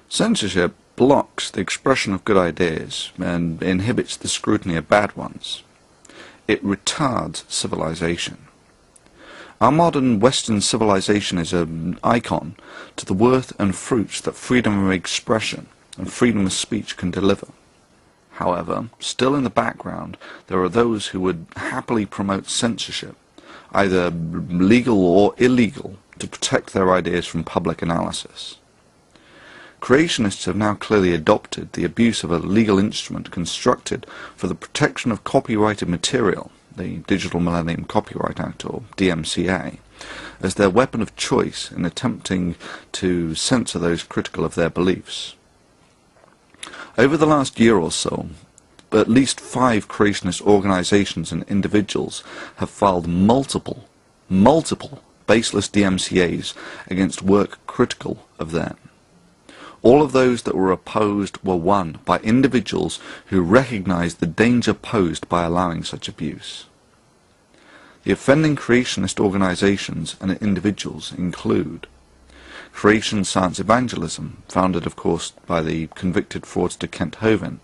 Censorship blocks the expression of good ideas and inhibits the scrutiny of bad ones. It retards civilization. Our modern Western civilization is an icon to the worth and fruits that freedom of expression and freedom of speech can deliver. However, still in the background, there are those who would happily promote censorship, either legal or illegal, to protect their ideas from public analysis. Creationists have now clearly adopted the abuse of a legal instrument constructed for the protection of copyrighted material, the Digital Millennium Copyright Act, or DMCA, as their weapon of choice in attempting to censor those critical of their beliefs. Over the last year or so, at least 5 creationist organizations and individuals have filed multiple baseless DMCAs against work critical of them. All of those that were opposed were won by individuals who recognized the danger posed by allowing such abuse. The offending creationist organizations and individuals include Creation Science Evangelism, founded of course by the convicted fraudster Kent Hovind;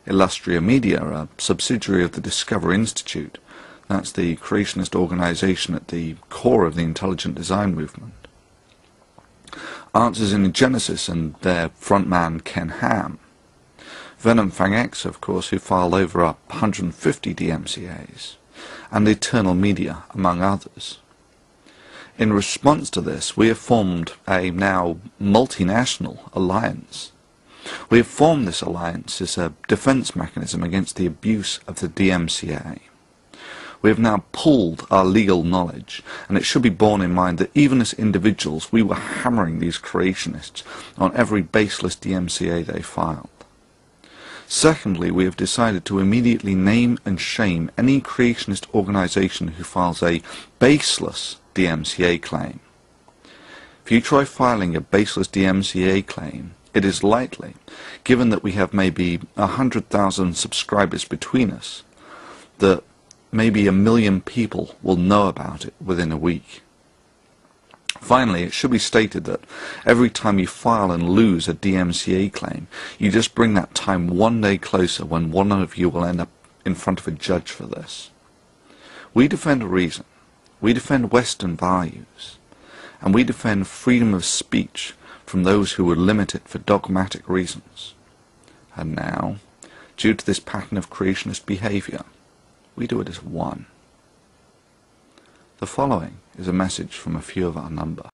Illustria Media, a subsidiary of the Discover Institute, that's the creationist organization at the core of the intelligent design movement; Answers in Genesis and their frontman Ken Ham; Venom Fang X, of course, who filed over 150 DMCAs; and Eternal Media, among others. In response to this, we have formed a now multinational alliance. We have formed this alliance as a defense mechanism against the abuse of the DMCA. We have now pooled our legal knowledge, and it should be borne in mind that even as individuals we were hammering these creationists on every baseless DMCA they filed. Secondly, we have decided to immediately name and shame any creationist organization who files a baseless DMCA claim. If you try filing a baseless DMCA claim, it is likely, given that we have maybe 100,000 subscribers between us, that maybe 1 million people will know about it within a week. Finally, it should be stated that every time you file and lose a DMCA claim, you just bring that time one day closer when one of you will end up in front of a judge for this. We defend reason, we defend Western values, and we defend freedom of speech from those who would limit it for dogmatic reasons. And now, due to this pattern of creationist behavior, we do it as one. The following is a message from a few of our number.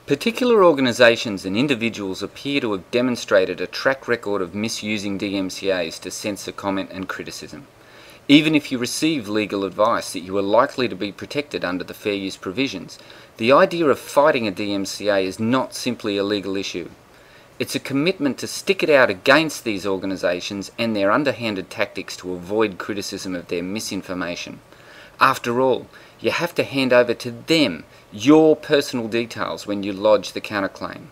Particular organisations and individuals appear to have demonstrated a track record of misusing DMCAs to censor comment and criticism. Even if you receive legal advice that you are likely to be protected under the fair use provisions, the idea of fighting a DMCA is not simply a legal issue. It's a commitment to stick it out against these organisations and their underhanded tactics to avoid criticism of their misinformation. After all, you have to hand over to them your personal details when you lodge the counterclaim.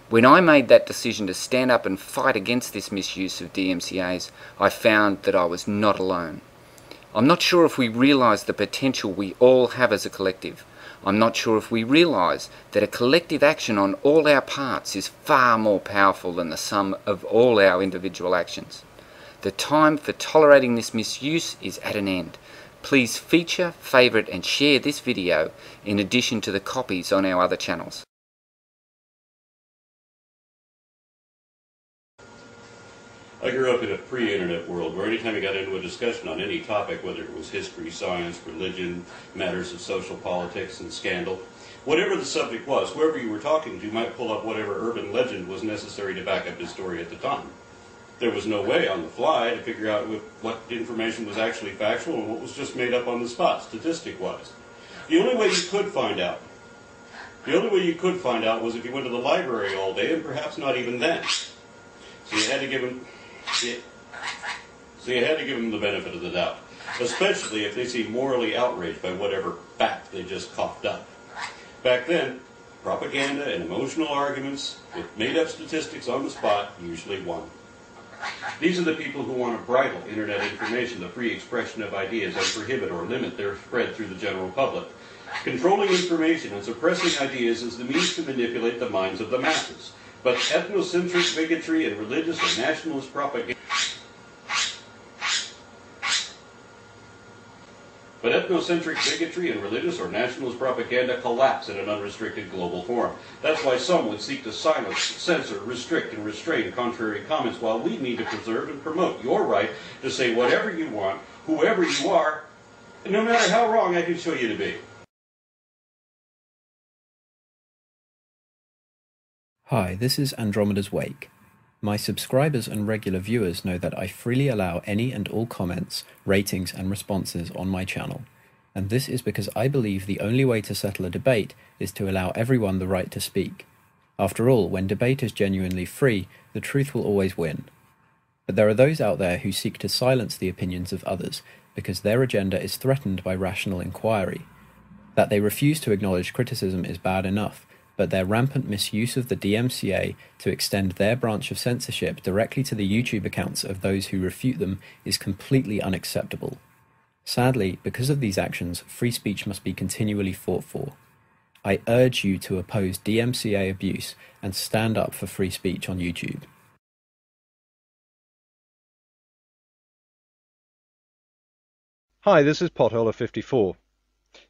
When I made that decision to stand up and fight against this misuse of DMCAs, I found that I was not alone. I'm not sure if we realise the potential we all have as a collective. I'm not sure if we realise that a collective action on all our parts is far more powerful than the sum of all our individual actions. The time for tolerating this misuse is at an end. Please feature, favourite and share this video in addition to the copies on our other channels. I grew up in a pre-internet world where anytime you got into a discussion on any topic, whether it was history, science, religion, matters of social politics and scandal, whatever the subject was, whoever you were talking to might pull up whatever urban legend was necessary to back up his story at the time. There was no way on the fly to figure out what information was actually factual and what was just made up on the spot, statistic-wise. The only way you could find out was if you went to the library all day, and perhaps not even then. So you had to give them the benefit of the doubt, especially if they seem morally outraged by whatever fact they just coughed up. Back then, propaganda and emotional arguments with made-up statistics on the spot usually won. These are the people who want to bridle internet information, the free expression of ideas, and prohibit or limit their spread through the general public. Controlling information and suppressing ideas is the means to manipulate the minds of the masses. But ethnocentric bigotry and religious or nationalist propaganda collapse in an unrestricted global forum. That's why some would seek to silence, censor, restrict, and restrain contrary comments, while we need to preserve and promote your right to say whatever you want, whoever you are, and no matter how wrong I can show you to be. Hi, this is Andromeda's Wake. My subscribers and regular viewers know that I freely allow any and all comments, ratings and responses on my channel, and this is because I believe the only way to settle a debate is to allow everyone the right to speak. After all, when debate is genuinely free, the truth will always win. But there are those out there who seek to silence the opinions of others because their agenda is threatened by rational inquiry. That they refuse to acknowledge criticism is bad enough, but their rampant misuse of the DMCA to extend their branch of censorship directly to the YouTube accounts of those who refute them is completely unacceptable. Sadly, because of these actions, free speech must be continually fought for. I urge you to oppose DMCA abuse and stand up for free speech on YouTube. Hi, this is Potholer54.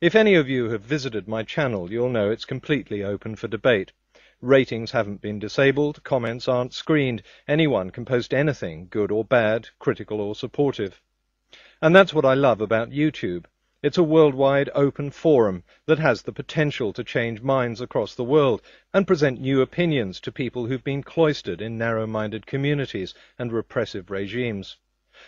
If any of you have visited my channel, you'll know it's completely open for debate. Ratings haven't been disabled, comments aren't screened, anyone can post anything, good or bad, critical or supportive. And that's what I love about YouTube. It's a worldwide open forum that has the potential to change minds across the world and present new opinions to people who've been cloistered in narrow-minded communities and repressive regimes.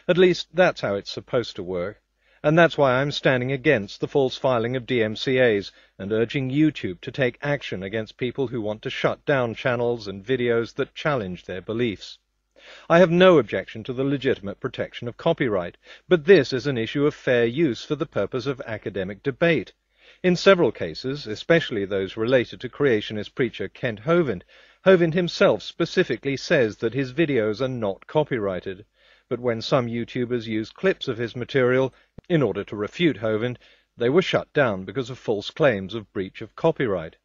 At least that's how it's supposed to work. And that's why I'm standing against the false filing of DMCAs and urging YouTube to take action against people who want to shut down channels and videos that challenge their beliefs. I have no objection to the legitimate protection of copyright, but this is an issue of fair use for the purpose of academic debate. In several cases, especially those related to creationist preacher Kent Hovind, Hovind himself specifically says that his videos are not copyrighted. But when some YouTubers used clips of his material in order to refute Hovind, they were shut down because of false claims of breach of copyright.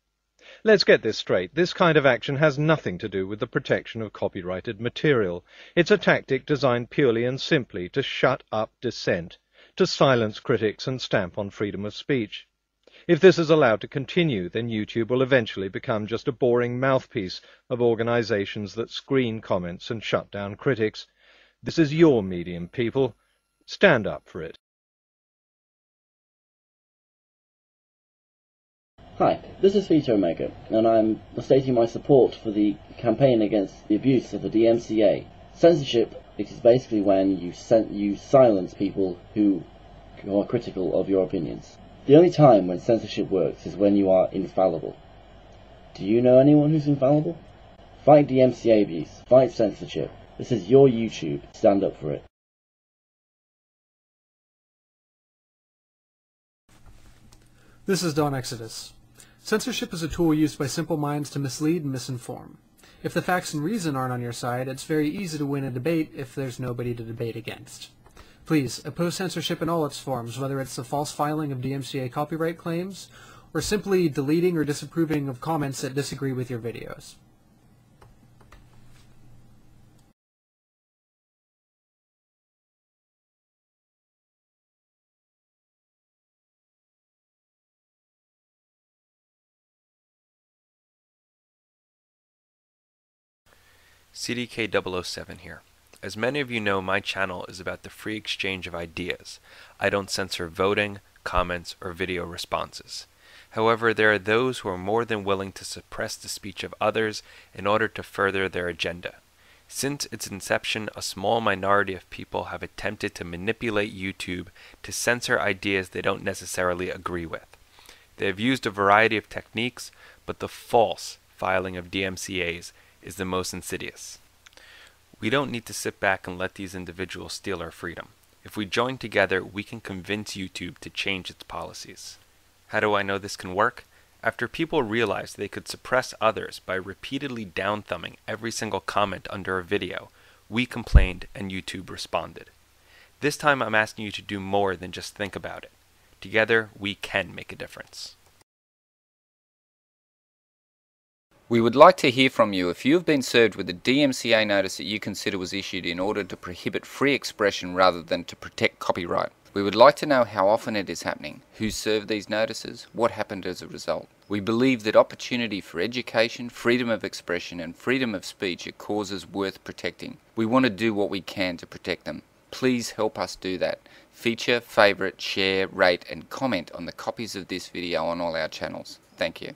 Let's get this straight. This kind of action has nothing to do with the protection of copyrighted material. It's a tactic designed purely and simply to shut up dissent, to silence critics and stamp on freedom of speech. If this is allowed to continue, then YouTube will eventually become just a boring mouthpiece of organizations that screen comments and shut down critics. This is your medium, people. Stand up for it. Hi, this is Vito Omega, and I'm stating my support for the campaign against the abuse of the DMCA. Censorship is basically when you silence people who are critical of your opinions. The only time when censorship works is when you are infallible. Do you know anyone who's infallible? Fight DMCA abuse. Fight censorship. This is your YouTube. Stand up for it. This is Don Exodus. Censorship is a tool used by simple minds to mislead and misinform. If the facts and reason aren't on your side, it's very easy to win a debate if there's nobody to debate against. Please, oppose censorship in all its forms, whether it's the false filing of DMCA copyright claims, or simply deleting or disapproving of comments that disagree with your videos. CDK007 here. As many of you know, my channel is about the free exchange of ideas. I don't censor voting, comments, or video responses. However, there are those who are more than willing to suppress the speech of others in order to further their agenda. Since its inception, a small minority of people have attempted to manipulate YouTube to censor ideas they don't necessarily agree with. They have used a variety of techniques, but the false filing of DMCAs is the most insidious. We don't need to sit back and let these individuals steal our freedom. If we join together, we can convince YouTube to change its policies. How do I know this can work? After people realized they could suppress others by repeatedly down-thumbing every single comment under a video, We complained and YouTube responded. This time I'm asking you to do more than just think about it. Together, we can make a difference. We would like to hear from you if you have been served with a DMCA notice that you consider was issued in order to prohibit free expression rather than to protect copyright. We would like to know how often it is happening, who served these notices, what happened as a result. We believe that opportunity for education, freedom of expression and freedom of speech are causes worth protecting. We want to do what we can to protect them. Please help us do that. Feature, favourite, share, rate and comment on the copies of this video on all our channels. Thank you.